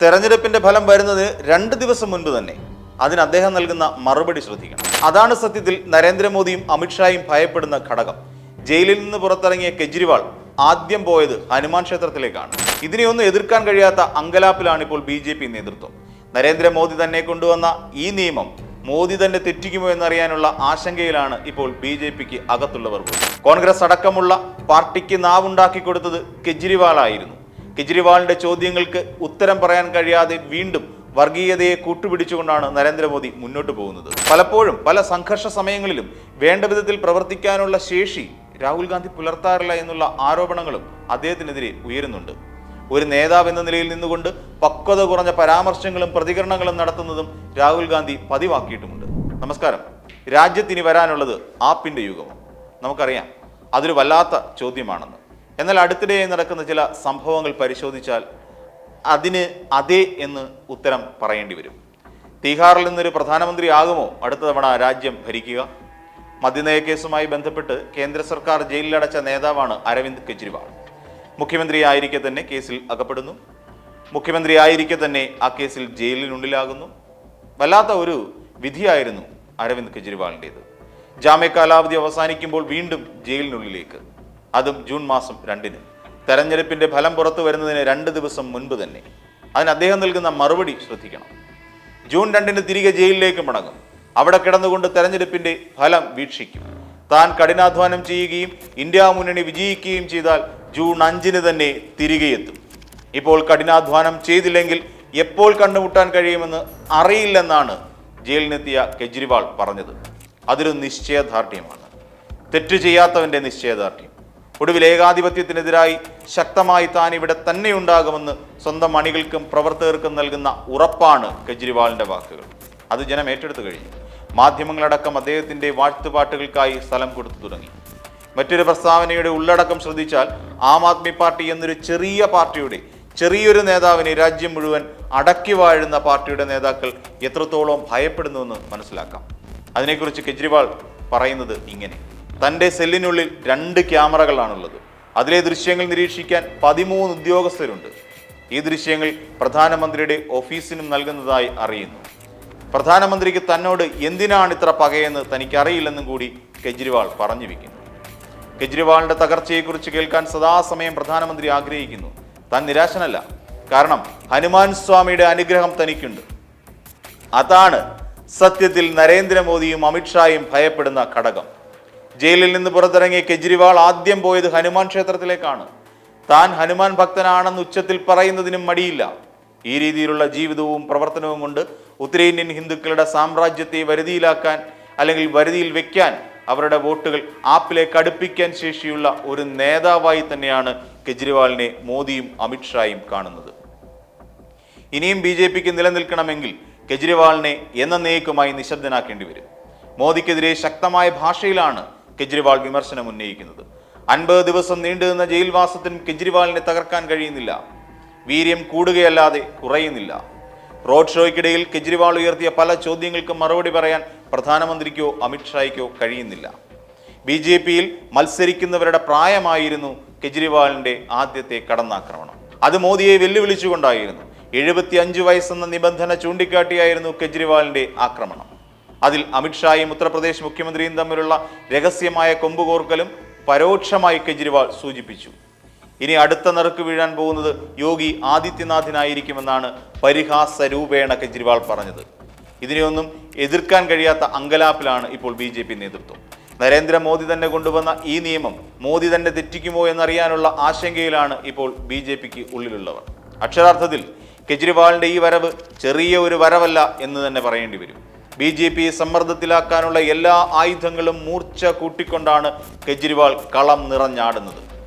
തെരഞ്ഞെടുപ്പിന്റെ ഫലം വരുന്നതിന് 2 ദിവസം മുൻപ് തന്നെ അതിന് അദ്ദേഹം നൽകുന്ന മറുപടി ശ്രദ്ധിക്കണം. അതാണ് സത്യത്തിൽ നരേന്ദ്രമോദിയും അമിത്ഷായും ഭയപ്പെടുന്ന ഘടകം. ജയിലിൽ നിന്ന് പുറത്തിറങ്ങിയ കെജ്രിവാൾ ആദ്യം പോയത് ഹനുമാൻ ക്ഷേത്രത്തിലേക്കാണ്. ഇതിനെയൊന്നും എതിർക്കാൻ കഴിയാത്ത അങ്കലാപ്പിലാണ് ഇപ്പോൾ BJP നേതൃത്വം. നരേന്ദ്രമോദി തന്നെ കൊണ്ടുവന്ന ഈ നിയമം മോദി തന്നെ തെറ്റിക്കുമോ എന്നറിയാനുള്ള ആശങ്കയിലാണ് ഇപ്പോൾ BJPക്ക് അകത്തുള്ളവർ. കോൺഗ്രസ് അടക്കമുള്ള പാർട്ടിക്ക് നാവുണ്ടാക്കി കൊടുത്തത് കെജ്രിവാളായിരുന്നു. കെജ്രിവാളിന്റെ ചോദ്യങ്ങൾക്ക് ഉത്തരം പറയാൻ കഴിയാതെ വീണ്ടും വർഗീയതയെ കൂട്ടുപിടിച്ചുകൊണ്ടാണ് നരേന്ദ്രമോദി മുന്നോട്ട് പോകുന്നത്. പലപ്പോഴും പല സംഘർഷ സമയങ്ങളിലും വേണ്ട വിധത്തിൽ പ്രവർത്തിക്കാനുള്ള ശേഷി രാഹുൽ ഗാന്ധി പുലർത്താറില്ല എന്നുള്ള ആരോപണങ്ങളും അദ്ദേഹത്തിനെതിരെ ഉയരുന്നുണ്ട്. ഒരു നേതാവ് എന്ന നിലയിൽ നിന്നുകൊണ്ട് പക്വത കുറഞ്ഞ പരാമർശങ്ങളും പ്രതികരണങ്ങളും നടത്തുന്നതും രാഹുൽ ഗാന്ധി പതിവാക്കിയിട്ടുമുണ്ട്. നമസ്കാരം. രാജ്യത്തിന് വരാനുള്ളത് ആപ്പിന്റെ യുഗമോ? നമുക്കറിയാം അതൊരു വല്ലാത്ത ചോദ്യമാണെന്ന്. എന്നാൽ അടുത്തിടെ നടക്കുന്ന ചില സംഭവങ്ങൾ പരിശോധിച്ചാൽ അതിന് അതെ എന്ന് ഉത്തരം പറയേണ്ടി വരും. തീഹാറിൽ നിന്നൊരു പ്രധാനമന്ത്രി ആകുമോ അടുത്ത തവണ രാജ്യം ഭരിക്കുക? മദ്യനയ കേസുമായി ബന്ധപ്പെട്ട് കേന്ദ്ര സർക്കാർ ജയിലിലടച്ച നേതാവാണ് അരവിന്ദ് കെജ്രിവാൾ. മുഖ്യമന്ത്രി ആയിരിക്കെ തന്നെ കേസിൽ അകപ്പെടുന്നു. മുഖ്യമന്ത്രി ആയിരിക്കെ തന്നെ ആ കേസിൽ ജയിലിനുള്ളിലാകുന്നു. വല്ലാത്ത ഒരു വിധിയായിരുന്നു അരവിന്ദ് കെജ്രിവാളിൻ്റേത്. ജാമ്യ കാലാവധി അവസാനിക്കുമ്പോൾ വീണ്ടും ജയിലിനുള്ളിലേക്ക്, അതും ജൂൺ മാസം 2-ന്. തെരഞ്ഞെടുപ്പിന്റെ ഫലം പുറത്തു വരുന്നതിന് 2 ദിവസം മുൻപ് തന്നെ. അതിന് അദ്ദേഹം നൽകുന്ന മറുപടി ശ്രദ്ധിക്കണം. ജൂൺ 2-ന് തിരികെ ജയിലിലേക്ക് മടങ്ങും. അവിടെ കിടന്നുകൊണ്ട് തെരഞ്ഞെടുപ്പിന്റെ ഫലം വീക്ഷിക്കും. താൻ കഠിനാധ്വാനം ചെയ്യുകയും ഇന്ത്യ മുന്നണി വിജയിക്കുകയും ചെയ്താൽ ജൂൺ 5-ന് തന്നെ തിരികെ എത്തും. ഇപ്പോൾ കഠിനാധ്വാനം ചെയ്തില്ലെങ്കിൽ എപ്പോൾ കണ്ടുമുട്ടാൻ കഴിയുമെന്ന് അറിയില്ലെന്നാണ് ജയിലിനെത്തിയ കെജ്രിവാൾ പറഞ്ഞത്. അതൊരു നിശ്ചയദാർഢ്യമാണ്, തെറ്റ് ചെയ്യാത്തവന്റെ നിശ്ചയദാർഢ്യം. ഒടുവിൽ ഏകാധിപത്യത്തിനെതിരായി ശക്തമായി താൻ ഇവിടെ തന്നെ ഉണ്ടാകുമെന്ന് സ്വന്തം അണികൾക്കും പ്രവർത്തകർക്കും നൽകുന്ന ഉറപ്പാണ് കെജ്രിവാളിന്റെ വാക്കുകൾ. അത് ജനം ഏറ്റെടുത്തു കഴിഞ്ഞു. മാധ്യമങ്ങളടക്കം അദ്ദേഹത്തിന്റെ വാഴ്ത്തുപാട്ടുകൾക്കായി സ്ഥലം കൊടുത്തു തുടങ്ങി. മറ്റൊരു പ്രസ്താവനയുടെ ഉള്ളടക്കം ശ്രദ്ധിച്ചാൽ ആം ആദ്മി പാർട്ടി എന്നൊരു ചെറിയ പാർട്ടിയുടെ ചെറിയൊരു നേതാവിനെ രാജ്യം മുഴുവൻ അടക്കി വാഴുന്ന പാർട്ടിയുടെ നേതാക്കൾ എത്രത്തോളം ഭയപ്പെടുന്നുവെന്ന് മനസ്സിലാക്കാം. അതിനെക്കുറിച്ച് കെജ്രിവാൾ പറയുന്നത് ഇങ്ങനെ: തൻ്റെ സെല്ലിനുള്ളിൽ 2 ക്യാമറകളാണുള്ളത്. അതിലെ ദൃശ്യങ്ങൾ നിരീക്ഷിക്കാൻ 13 ഉദ്യോഗസ്ഥരുണ്ട്. ഈ ദൃശ്യങ്ങൾ പ്രധാനമന്ത്രിയുടെ ഓഫീസിനും നൽകുന്നതായി അറിയുന്നു. പ്രധാനമന്ത്രിക്ക് തന്നോട് എന്തിനാണ് ഇത്ര പകയെന്ന് തനിക്കറിയില്ലെന്നും കൂടി കെജ്രിവാൾ പറഞ്ഞു വയ്ക്കുന്നു. കെജ്രിവാളിന്റെ തകർച്ചയെക്കുറിച്ച് കേൾക്കാൻ സദാസമയം പ്രധാനമന്ത്രി ആഗ്രഹിക്കുന്നു. താൻ നിരാശനല്ല. കാരണം ഹനുമാൻ സ്വാമിയുടെ അനുഗ്രഹം തനിക്കുണ്ട്. അതാണ് സത്യത്തിൽ നരേന്ദ്രമോദിയും അമിത്ഷായും ഭയപ്പെടുന്ന ഘടകം. ജയിലിൽ നിന്ന് പുറത്തിറങ്ങിയ കെജ്രിവാൾ ആദ്യം പോയത് ഹനുമാൻ ക്ഷേത്രത്തിലേക്കാണ്. താൻ ഹനുമാൻ ഭക്തനാണെന്ന് ഉച്ചത്തിൽ പറയുന്നതിനും മടിയില്ല. ഈ രീതിയിലുള്ള ജീവിതവും പ്രവർത്തനവും കൊണ്ട് ഉത്തരേന്ത്യൻ ഹിന്ദുക്കളുടെ സാമ്രാജ്യത്തെ വരുതിയിലാക്കാൻ അല്ലെങ്കിൽ വരുതിയിൽ വെക്കാൻ, അവരുടെ വോട്ടുകൾ ആപ്പിലേക്ക് അടുപ്പിക്കാൻ ശേഷിയുള്ള ഒരു നേതാവായി തന്നെയാണ് കെജ്രിവാളിനെ മോദിയും അമിത്ഷായും കാണുന്നത്. ഇനിയും BJPക്ക് നിലനിൽക്കണമെങ്കിൽ കെജ്രിവാളിനെ എന്നേക്കുമായി നിശബ്ദനാക്കേണ്ടി വരും. മോദിക്കെതിരെ ശക്തമായ ഭാഷയിലാണ് കെജ്രിവാൾ വിമർശനം ഉന്നയിക്കുന്നത്. 50 ദിവസം നീണ്ടുനിന്ന ജയിൽവാസത്തിനും കെജ്രിവാളിനെ തകർക്കാൻ കഴിയുന്നില്ല. വീര്യം കൂടുകയല്ലാതെ കുറയുന്നില്ല. റോഡ് ഷോയ്ക്കിടയിൽ കെജ്രിവാൾ ഉയർത്തിയ പല ചോദ്യങ്ങൾക്കും മറുപടി പറയാൻ പ്രധാനമന്ത്രിക്കോ അമിത്ഷായ്ക്കോ കഴിയുന്നില്ല. BJPയിൽ മത്സരിക്കുന്നവരുടെ പ്രായമായിരുന്നു കെജ്രിവാളിന്റെ ആദ്യത്തെ കടന്നാക്രമണം. അത് മോദിയെ വെല്ലുവിളിച്ചുകൊണ്ടായിരുന്നു. 75 വയസ്സെന്ന നിബന്ധന ചൂണ്ടിക്കാട്ടിയായിരുന്നു കെജ്രിവാളിന്റെ ആക്രമണം. അതിൽ അമിത്ഷായും ഉത്തർപ്രദേശ് മുഖ്യമന്ത്രിയും തമ്മിലുള്ള രഹസ്യമായ കൊമ്പുകോർക്കലും പരോക്ഷമായി കെജ്രിവാൾ സൂചിപ്പിച്ചു. ഇനി അടുത്ത നറുക്ക് വീഴാൻ പോകുന്നത് യോഗി ആദിത്യനാഥിനായിരിക്കുമെന്നാണ് പരിഹാസ രൂപേണ കെജ്രിവാൾ പറഞ്ഞത്. ഇതിനെയൊന്നും എതിർക്കാൻ കഴിയാത്ത അങ്കലാപ്പിലാണ് ഇപ്പോൾ BJP നേതൃത്വം. നരേന്ദ്രമോദി തന്നെ കൊണ്ടുവന്ന ഈ നിയമം മോദി തന്നെ തെറ്റിക്കുമോ എന്നറിയാനുള്ള ആശങ്കയിലാണ് ഇപ്പോൾ BJPക്ക് ഉള്ളിലുള്ളവർ. അക്ഷരാർത്ഥത്തിൽ കെജ്രിവാളിന്റെ ഈ വരവ് ചെറിയ ഒരു വരവല്ല എന്ന് തന്നെ പറയേണ്ടി വരും. BJPയെ സമ്മർദ്ദത്തിലാക്കാനുള്ള എല്ലാ ആയുധങ്ങളും മൂർച്ച കൂട്ടിക്കൊണ്ടാണ് കെജ്രിവാൾ കളം നിറഞ്ഞാടുന്നത്.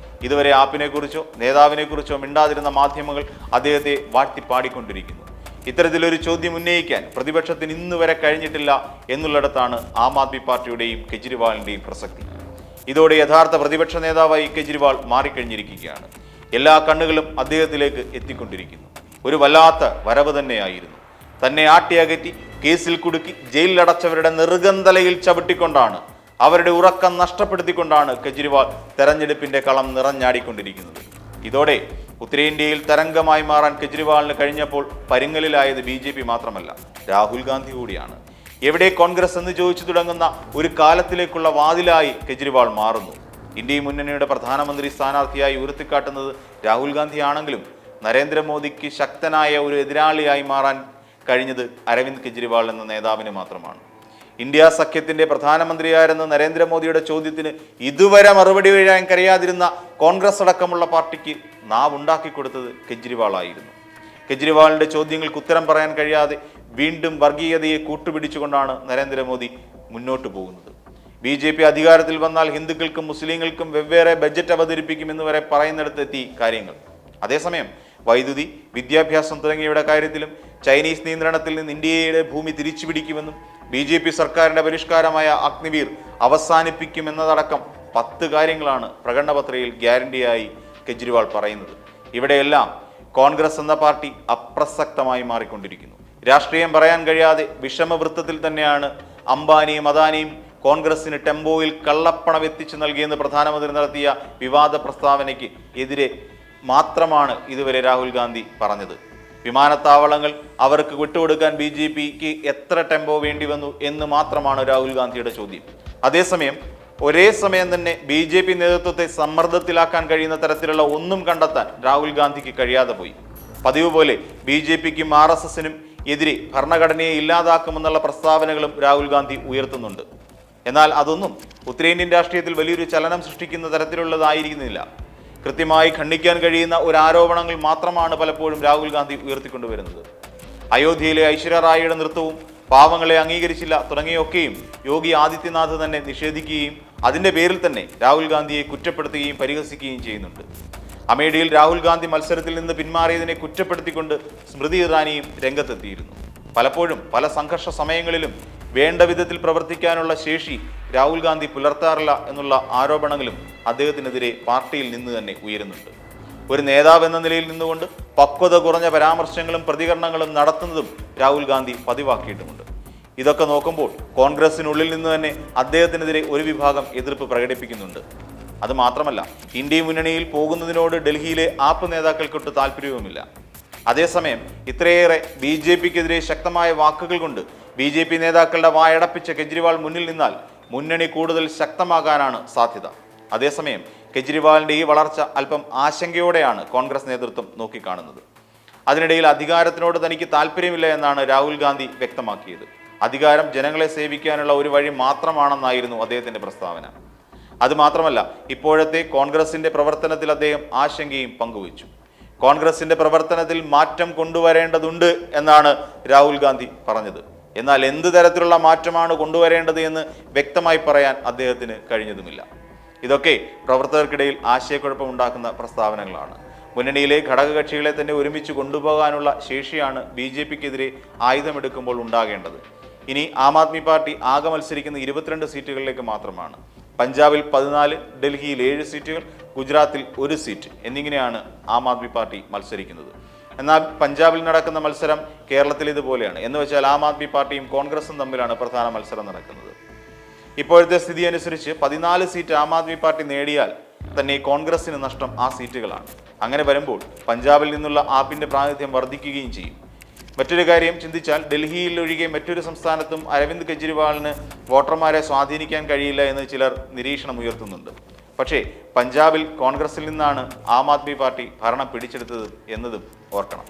ഇതുവരെ ആപ്പിനെക്കുറിച്ചോ നേതാവിനെക്കുറിച്ചോ മിണ്ടാതിരുന്ന മാധ്യമങ്ങൾ അദ്ദേഹത്തെ വാഴ്ത്തിപ്പാടിക്കൊണ്ടിരിക്കുന്നു. ഇത്തരത്തിലൊരു ചോദ്യം ഉന്നയിക്കാൻ പ്രതിപക്ഷത്തിന് ഇന്നുവരെ കഴിഞ്ഞിട്ടില്ല എന്നുള്ളിടത്താണ് ആം ആദ്മി പാർട്ടിയുടെയും കെജ്രിവാളിന്റെയും പ്രസക്തി. ഇതോടെ യഥാർത്ഥ പ്രതിപക്ഷ നേതാവായി കെജ്രിവാൾ മാറിക്കഴിഞ്ഞിരിക്കുകയാണ്. എല്ലാ കണ്ണുകളും അദ്ദേഹത്തിലേക്ക് എത്തിക്കൊണ്ടിരിക്കുന്നു. ഒരു വല്ലാത്ത വരവ് തന്നെയായിരുന്നു. തന്നെ ആട്ടിയകറ്റി കേസിൽ കുടുക്കി ജയിലിലടച്ചവരുടെ നെറുകന്തലയിൽ ചവിട്ടിക്കൊണ്ടാണ്, അവരുടെ ഉറക്കം നഷ്ടപ്പെടുത്തിക്കൊണ്ടാണ് കെജ്രിവാൾ തെരഞ്ഞെടുപ്പിന്റെ കളം നിറഞ്ഞാടിക്കൊണ്ടിരിക്കുന്നത്. ഇതോടെ ഉത്തരേന്ത്യയിൽ തരംഗമായി മാറാൻ കെജ്രിവാളിന് കഴിഞ്ഞപ്പോൾ പരുങ്ങലിലായത് BJP മാത്രമല്ല, രാഹുൽ ഗാന്ധി കൂടിയാണ്. എവിടെ കോൺഗ്രസ് എന്ന് ചോദിച്ചു തുടങ്ങുന്ന ഒരു കാലത്തിലേക്കുള്ള വാതിലായി കെജ്രിവാൾ മാറുന്നു. ഇന്ത്യ മുന്നണിയുടെ പ്രധാനമന്ത്രി സ്ഥാനാർത്ഥിയായി ഉയർത്തിക്കാട്ടുന്നത് രാഹുൽ ഗാന്ധി ആണെങ്കിലും നരേന്ദ്രമോദിക്ക് ശക്തനായ ഒരു എതിരാളിയായി മാറാൻ കഴിഞ്ഞത് അരവിന്ദ് കെജ്രിവാൾ എന്ന നേതാവിന് മാത്രമാണ്. ഇന്ത്യ സഖ്യത്തിന്റെ പ്രധാനമന്ത്രിയായിരുന്ന നരേന്ദ്രമോദിയുടെ ചോദ്യത്തിന് ഇതുവരെ മറുപടി എഴുതാൻ കഴിയാതിരുന്ന കോൺഗ്രസ് അടക്കമുള്ള പാർട്ടിക്ക് നാവുണ്ടാക്കി കൊടുത്തത് കെജ്രിവാളായിരുന്നു. കെജ്രിവാളിന്റെ ചോദ്യങ്ങൾക്ക് ഉത്തരം പറയാൻ കഴിയാതെ വീണ്ടും വർഗീയതയെ കൂട്ടുപിടിച്ചുകൊണ്ടാണ് നരേന്ദ്രമോദി മുന്നോട്ട് പോകുന്നത്. BJP അധികാരത്തിൽ വന്നാൽ ഹിന്ദുക്കൾക്കും മുസ്ലിങ്ങൾക്കും വെവ്വേറെ ബജറ്റ് അവതരിപ്പിക്കുമെന്ന് വരെ പറയുന്നിടത്തെത്തി കാര്യങ്ങൾ. അതേസമയം വൈദ്യുതി, വിദ്യാഭ്യാസം തുടങ്ങിയവയുടെ കാര്യത്തിലും ചൈനീസ് നിയന്ത്രണത്തിൽ നിന്ന് ഇന്ത്യയുടെ ഭൂമി തിരിച്ചുപിടിക്കുമെന്നും BJP സർക്കാരിന്റെ പരിഷ്കാരമായ അഗ്നിവീർ അവസാനിപ്പിക്കുമെന്നതടക്കം 10 കാര്യങ്ങളാണ് പ്രകടനപത്രികയിൽ ഗ്യാരണ്ടിയായി കെജ്രിവാൾ പറയുന്നത്. ഇവിടെയെല്ലാം കോൺഗ്രസ് എന്ന പാർട്ടി അപ്രസക്തമായി മാറിക്കൊണ്ടിരിക്കുന്നു. രാഷ്ട്രീയം പറയാൻ കഴിയാതെ വിഷമവൃത്തത്തിൽ തന്നെയാണ് അംബാനിയും അദാനിയും കോൺഗ്രസിന് ടെമ്പോയിൽ കള്ളപ്പണം എത്തിച്ചു നൽകിയെന്ന് പ്രധാനമന്ത്രി നടത്തിയ വിവാദ പ്രസ്താവനയ്ക്ക് എതിരെ മാത്രമാണ് ഇതുവരെ രാഹുൽ ഗാന്ധി പറഞ്ഞത്. വിമാനത്താവളങ്ങൾ അവർക്ക് വിട്ടുകൊടുക്കാൻ BJPക്ക് എത്ര ടെമ്പോ വേണ്ടി വന്നു എന്ന് മാത്രമാണ് രാഹുൽ ഗാന്ധിയുടെ ചോദ്യം. അതേസമയം ഒരേ സമയം തന്നെ BJP നേതൃത്വത്തെ സമ്മർദ്ദത്തിലാക്കാൻ കഴിയുന്ന തരത്തിലുള്ള ഒന്നും കണ്ടെത്താൻ രാഹുൽ ഗാന്ധിക്ക് കഴിയാതെ പോയി. പതിവ് പോലെ BJPക്കും RSSനും എതിരെ ഭരണഘടനയെ ഇല്ലാതാക്കുമെന്നുള്ള പ്രസ്താവനകളും രാഹുൽ ഗാന്ധി ഉയർത്തുന്നുണ്ട്. എന്നാൽ അതൊന്നും ഉത്തരേന്ത്യൻ രാഷ്ട്രീയത്തിൽ വലിയൊരു ചലനം സൃഷ്ടിക്കുന്ന തരത്തിലുള്ളതായിരിക്കുന്നില്ല. കൃത്യമായി ഖണ്ഡിക്കാൻ കഴിയുന്ന ഒരു ആരോപണങ്ങൾ മാത്രമാണ് പലപ്പോഴും രാഹുൽ ഗാന്ധി ഉയർത്തിക്കൊണ്ടുവരുന്നത്. അയോധ്യയിലെ ഐശ്വര്യ റായിയുടെ നൃത്തവും പാവങ്ങളെ അംഗീകരിച്ചില്ല തുടങ്ങിയൊക്കെയും യോഗി ആദിത്യനാഥ് തന്നെ നിഷേധിക്കുകയും അതിൻ്റെ പേരിൽ തന്നെ രാഹുൽ ഗാന്ധിയെ കുറ്റപ്പെടുത്തുകയും പരിഹസിക്കുകയും ചെയ്യുന്നുണ്ട്. അമേഠിയിൽ രാഹുൽ ഗാന്ധി മത്സരത്തിൽ നിന്ന് പിന്മാറിയതിനെ കുറ്റപ്പെടുത്തിക്കൊണ്ട് സ്മൃതി ഇറാനിയും രംഗത്തെത്തിയിരുന്നു. പലപ്പോഴും പല സംഘർഷ സമയങ്ങളിലും വേണ്ട വിധത്തിൽ പ്രവർത്തിക്കാനുള്ള ശേഷി രാഹുൽ ഗാന്ധി പുലർത്താറില്ല എന്നുള്ള ആരോപണങ്ങളും അദ്ദേഹത്തിനെതിരെ പാർട്ടിയിൽ നിന്ന് തന്നെ ഉയരുന്നുണ്ട്. ഒരു നേതാവ് എന്ന നിലയിൽ നിന്നുകൊണ്ട് പക്വത കുറഞ്ഞ പരാമർശങ്ങളും പ്രതികരണങ്ങളും നടത്തുന്നതും രാഹുൽ ഗാന്ധി പതിവാക്കിയിട്ടുമുണ്ട്. ഇതൊക്കെ നോക്കുമ്പോൾ കോൺഗ്രസിനുള്ളിൽ നിന്ന് തന്നെ അദ്ദേഹത്തിനെതിരെ ഒരു വിഭാഗം എതിർപ്പ് പ്രകടിപ്പിക്കുന്നുണ്ട്. അതുമാത്രമല്ല, ഇന്ത്യ മുന്നണിയിൽ പോകുന്നതിനോട് ഡൽഹിയിലെ ആപ്പ് നേതാക്കൾക്കൊട്ട് താല്പര്യവുമില്ല. അതേസമയം ഇത്രയേറെ BJPക്കെതിരെ ശക്തമായ വാക്കുകൾ കൊണ്ട് BJP നേതാക്കളുടെ വായടപ്പിച്ച കെജ്രിവാൾ മുന്നിൽ നിന്നാൽ മുന്നണി കൂടുതൽ ശക്തമാകാനാണ് സാധ്യത. അതേസമയം കെജ്രിവാളിന്റെ ഈ വളർച്ച അല്പം ആശങ്കയോടെയാണ് കോൺഗ്രസ് നേതൃത്വം നോക്കിക്കാണുന്നത്. അതിനിടയിൽ അധികാരത്തിനോട് തനിക്ക് താല്പര്യമില്ല എന്നാണ് രാഹുൽ ഗാന്ധി വ്യക്തമാക്കിയത്. അധികാരം ജനങ്ങളെ സേവിക്കാനുള്ള ഒരു വഴി മാത്രമാണെന്നായിരുന്നു അദ്ദേഹത്തിന്റെ പ്രസ്താവന. അതുമാത്രമല്ല, ഇപ്പോഴത്തെ കോൺഗ്രസിന്റെ പ്രവർത്തനത്തിൽ അദ്ദേഹം ആശങ്കയും പങ്കുവച്ചു. കോൺഗ്രസിന്റെ പ്രവർത്തനത്തിൽ മാറ്റം കൊണ്ടുവരേണ്ടതുണ്ട് എന്നാണ് രാഹുൽ ഗാന്ധി പറഞ്ഞത്. എന്നാൽ എന്ത് തരത്തിലുള്ള മാറ്റമാണ് കൊണ്ടുവരേണ്ടത് എന്ന് വ്യക്തമായി പറയാൻ അദ്ദേഹത്തിന് കഴിഞ്ഞതുമില്ല. ഇതൊക്കെ പ്രവർത്തകർക്കിടയിൽ ആശയക്കുഴപ്പമുണ്ടാക്കുന്ന പ്രസ്താവനകളാണ്. മുന്നണിയിലെ ഘടകകക്ഷികളെ തന്നെ ഒരുമിച്ച് കൊണ്ടുപോകാനുള്ള ശേഷിയാണ് BJPക്കെതിരെ ആയുധമെടുക്കുമ്പോൾ ഉണ്ടാകേണ്ടത്. ഇനി ആം ആദ്മി പാർട്ടി ആകെ മത്സരിക്കുന്ന 22 സീറ്റുകളിലേക്ക് മാത്രമാണ്. പഞ്ചാബിൽ 14, ഡൽഹിയിൽ 7 സീറ്റുകൾ, ഗുജറാത്തിൽ 1 സീറ്റ് എന്നിങ്ങനെയാണ് ആം ആദ്മി പാർട്ടി മത്സരിക്കുന്നത്. എന്നാൽ പഞ്ചാബിൽ നടക്കുന്ന മത്സരം കേരളത്തിൽ ഇതുപോലെയാണ്. എന്ന് വെച്ചാൽ ആം ആദ്മി പാർട്ടിയും കോൺഗ്രസും തമ്മിലാണ് പ്രധാന മത്സരം നടക്കുന്നത്. ഇപ്പോഴത്തെ സ്ഥിതി അനുസരിച്ച് 14 സീറ്റ് ആം ആദ്മി പാർട്ടി നേടിയാൽ തന്നെ കോൺഗ്രസിന് നഷ്ടം ആ സീറ്റുകളാണ്. അങ്ങനെ വരുമ്പോൾ പഞ്ചാബിൽ നിന്നുള്ള ആപ്പിന്റെ പ്രാതിനിധ്യം വർദ്ധിക്കുകയും ചെയ്യും. മറ്റൊരു കാര്യം ചിന്തിച്ചാൽ ഡൽഹിയിൽ ഒഴികെ മറ്റൊരു സംസ്ഥാനത്തും അരവിന്ദ് കെജ്രിവാളിന് വോട്ടർമാരെ സ്വാധീനിക്കാൻ കഴിയില്ല എന്ന് ചിലർ നിരീക്ഷണം ഉയർത്തുന്നുണ്ട്. പക്ഷേ പഞ്ചാബിൽ കോൺഗ്രസിൽ നിന്നാണ് ആം ആദ്മി പാർട്ടി ഭരണം പിടിച്ചെടുത്തത് എന്നതും ഓർക്കണം.